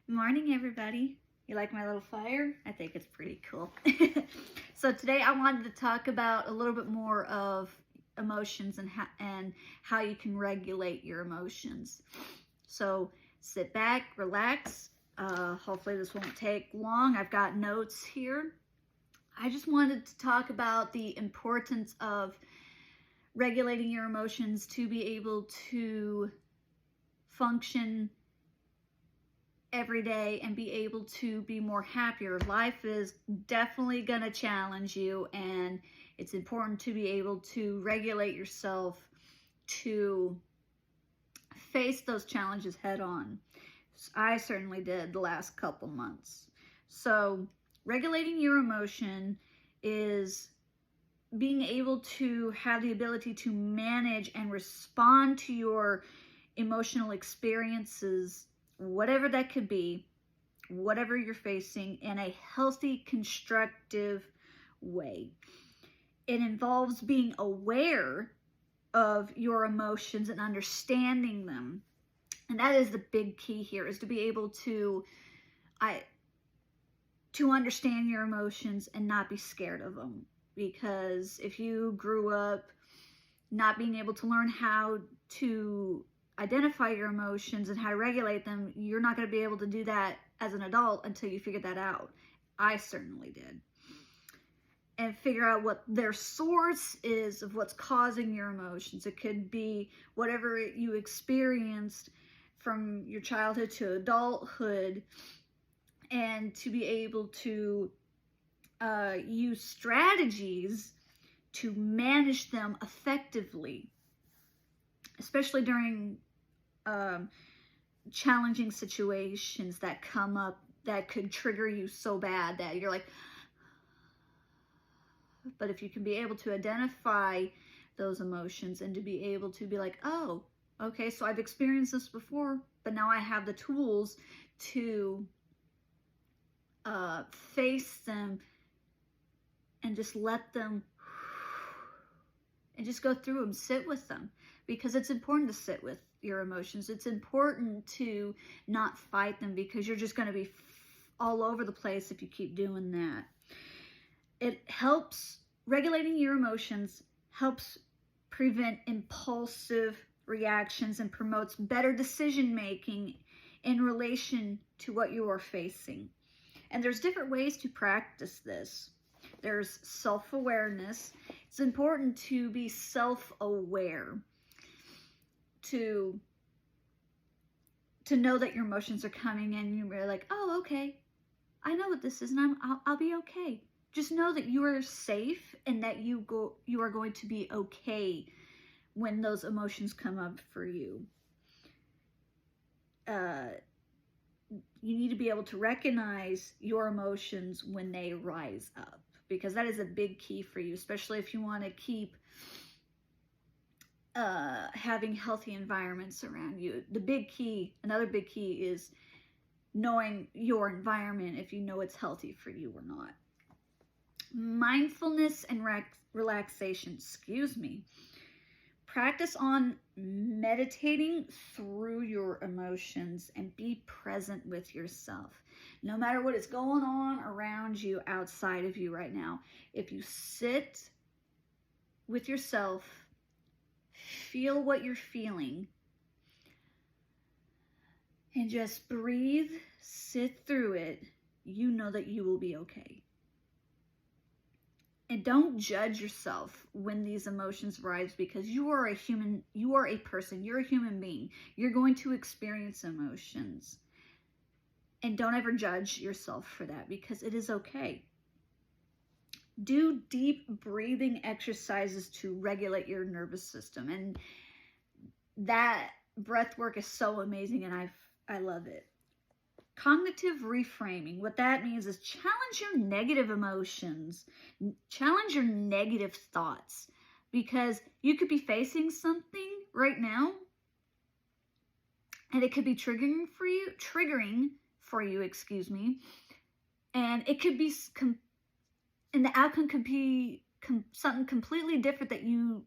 Morning, everybody. You like my little fire? I think it's pretty cool. So today I wanted to talk about a little bit more of emotions and how you can regulate your emotions. So sit back, relax. Hopefully this won't take long. I've got notes here. I just wanted to talk about the importance of regulating your emotions to be able to function every day and be able to be more happier. Life is definitely going to challenge you, and it's important to be able to regulate yourself to face those challenges head on. I certainly did the last couple months. So regulating your emotion is being able to have the ability to manage and respond to your emotional experiences, whatever that could be, whatever you're facing, in a healthy, constructive way. It involves being aware of your emotions and understanding them. And that is the big key here, is to be able to understand your emotions and not be scared of them. Because if you grew up not being able to learn how to identify your emotions and how to regulate them, you're not going to be able to do that as an adult until you figure that out. I certainly did. And figure out what their source is of what's causing your emotions. It could be whatever you experienced from your childhood to adulthood, and to be able to use strategies to manage them effectively, especially during challenging situations that come up that could trigger you so bad that you're like, but if you can be able to identify those emotions and to be able to be like, oh, okay, so I've experienced this before, but now I have the tools to face them and just let them, and just go through them, sit with them, because it's important to sit with your emotions. It's important to not fight them, because you're just going to be all over the place if you keep doing that. It helps, regulating your emotions helps prevent impulsive reactions and promotes better decision making in relation to what you are facing. And there's different ways to practice this. There's self-awareness. It's important to be self-aware, to know that your emotions are coming and you're like, oh, okay, I know what this is, and I'll be okay. Just know that you are safe and that you are going to be okay when those emotions come up for you. You need to be able to recognize your emotions when they rise up, because that is a big key for you, especially if you want to keep having healthy environments around you. Another big key is knowing your environment, if you know it's healthy for you or not. Mindfulness and relaxation, Practice on meditating through your emotions and be present with yourself. No matter what is going on around you, outside of you right now, if you sit with yourself, feel what you're feeling, and just breathe, sit through it, you know that you will be okay. And don't judge yourself when these emotions rise, because you are a human, you are a person, you're a human being. You're going to experience emotions. And don't ever judge yourself for that, because it is okay. Do deep breathing exercises to regulate your nervous system. And that breath work is so amazing, and I love it. Cognitive reframing, what that means is challenge your negative emotions, challenge your negative thoughts, because you could be facing something right now and it could be triggering for you, and it could be, and the outcome could be something completely different than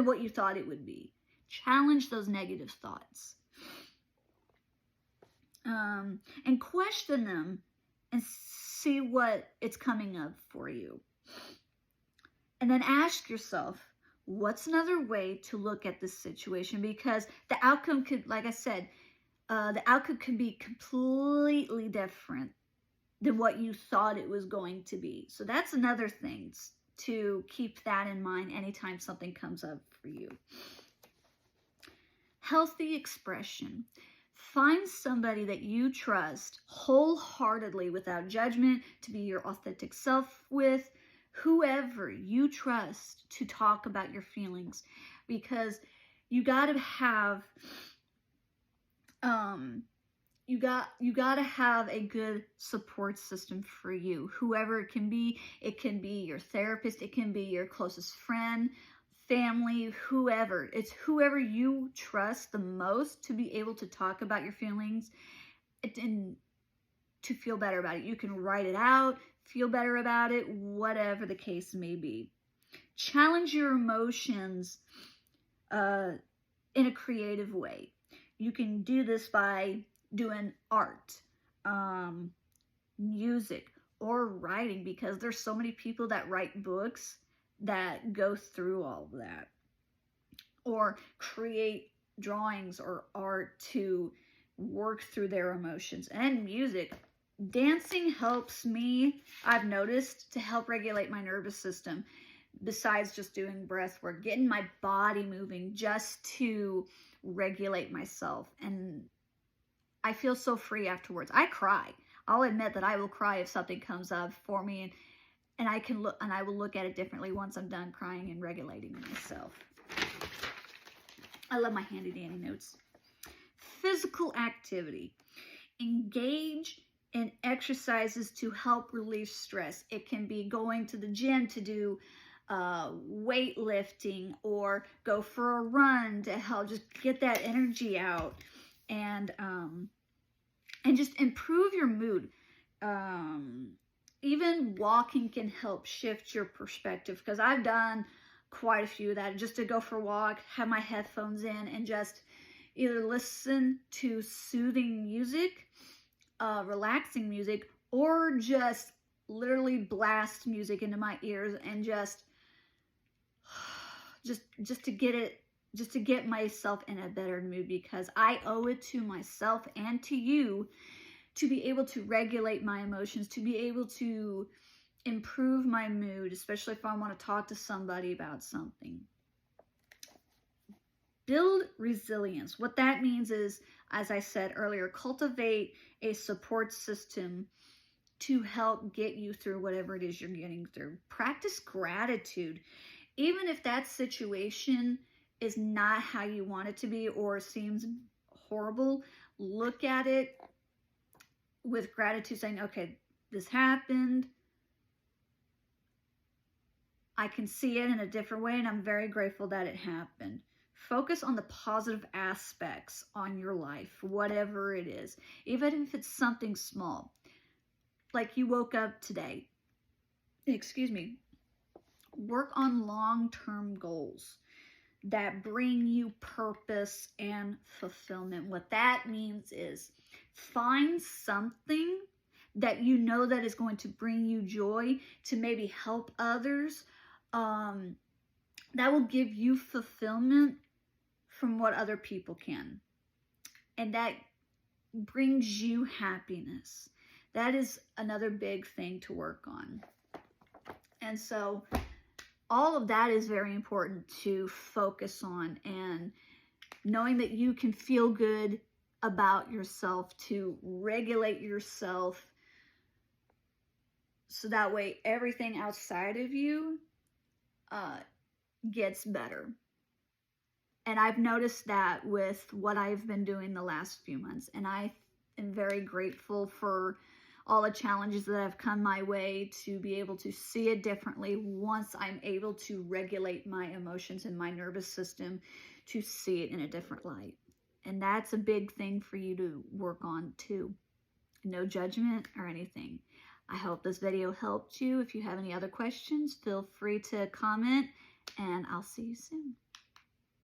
what you thought it would be. Challenge those negative thoughts. and question them and see what it's coming up for you. And then ask yourself, what's another way to look at this situation? Because the outcome could, like I said, the outcome could be completely different than what you thought it was going to be. So that's another thing to keep that in mind anytime something comes up for you. Healthy expression. Find somebody that you trust wholeheartedly without judgment to be your authentic self with, whoever you trust to talk about your feelings, because you got to have you got to have a good support system for you, whoever it can be. It can be your therapist, it can be your closest friend, family, whoever. It's whoever you trust the most to be able to talk about your feelings and to feel better about it. You can write it out, feel better about it, whatever the case may be. Challenge your emotions in a creative way. You can do this by doing art, music, or writing, because there's so many people that write books that go through all of that, or create drawings or art to work through their emotions. And music. Dancing helps me, I've noticed, to help regulate my nervous system, besides just doing breath work, getting my body moving just to regulate myself. And I feel so free afterwards. I cry. I'll admit that I will cry if something comes up for me, and I will look at it differently once I'm done crying and regulating myself. I love my handy dandy notes. Physical activity. Engage in exercises to help relieve stress. It can be going to the gym to do weightlifting, or go for a run to help just get that energy out, and just improve your mood. Even walking can help shift your perspective, because I've done quite a few of that, just to go for a walk, have my headphones in, and just either listen to soothing music, relaxing music, or just literally blast music into my ears, and just to get myself in a better mood, because I owe it to myself and to you to be able to regulate my emotions, to be able to improve my mood, especially if I want to talk to somebody about something. Build resilience. What that means is, as I said earlier, cultivate a support system to help get you through whatever it is you're getting through. Practice gratitude. Even if that situation is not how you want it to be, or seems horrible, look at it with gratitude, saying, okay, this happened. I can see it in a different way, and I'm very grateful that it happened. Focus on the positive aspects on your life, whatever it is, even if it's something small. Like you woke up today. Work on long-term goals that bring you purpose and fulfillment. What that means is, find something that you know that is going to bring you joy, to maybe help others, that will give you fulfillment from what other people can, and that brings you happiness. That is another big thing to work on. And so all of that is very important to focus on, and knowing that you can feel good about yourself, to regulate yourself, so that way everything outside of you gets better. And I've noticed that with what I've been doing the last few months, and I am very grateful for all the challenges that have come my way, to be able to see it differently once I'm able to regulate my emotions and my nervous system, to see it in a different light. And that's a big thing for you to work on too. No judgment or anything. I hope this video helped you. If you have any other questions, feel free to comment, and I'll see you soon.